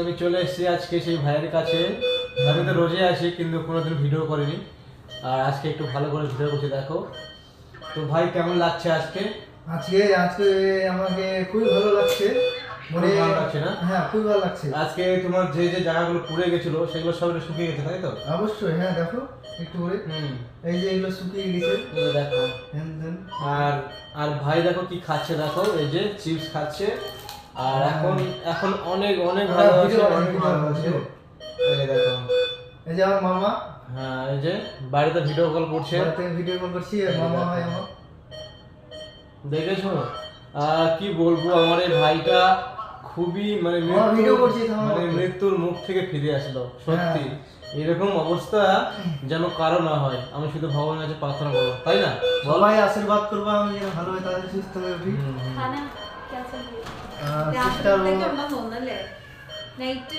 আমি চলে এসেছি আজকে সেই ভাইয়ের কাছে। আমি তো রোজই আসি কিন্তু কোনোদিন ভিডিও করিনি, আর আজকে একটু ভালো করে ভিডিও করছি। দেখো তো ভাই, কেমন লাগছে আজকে? আজকে আজকে আমাকে খুবই ভালো লাগছে। খুবই ভালো লাগছে না? হ্যাঁ, খুবই ভালো লাগছে। আজকে তোমার যে যে জায়গাগুলো পুড়ে গেছিল সেগুলো সব একটু শুকিয়ে গেছে, তাই তো? অবশ্যই, হ্যাঁ দেখো একটু করে। এই যে এগুলো শুকিয়ে গেছে। এই দেখো। দেন আর আর ভাই দেখো কি খাচ্ছে, দেখো এই যে চিপস খাচ্ছে। আর এখন এখন অনেক অনেক ভালো আছে, অনেক ভালো আছে। এই যে দেখো, এই যে আমার মামা, হ্যাঁ এই যে বাড়িতে ভিডিও কল করছে। বাড়িতে ভিডিও কল করছি, আর মামা হয় আমার। দেখেছো? কি বলবো, আমার এই ভাইটা খুবই মানে ভিডিও করছি মানে মৃত্যুর মুখ থেকে ফিরে আসলো সত্যি। এরকম অবস্থা যেন কারো না হয়, আমি শুধু ভগবানের কাছে প্রার্থনা করবো, তাই না? সবাই আশীর্বাদ করবো আমি যেন ভালো হয়ে তাদের সুস্থ হয়ে উঠি। खाना क्या चल रही है? Sister night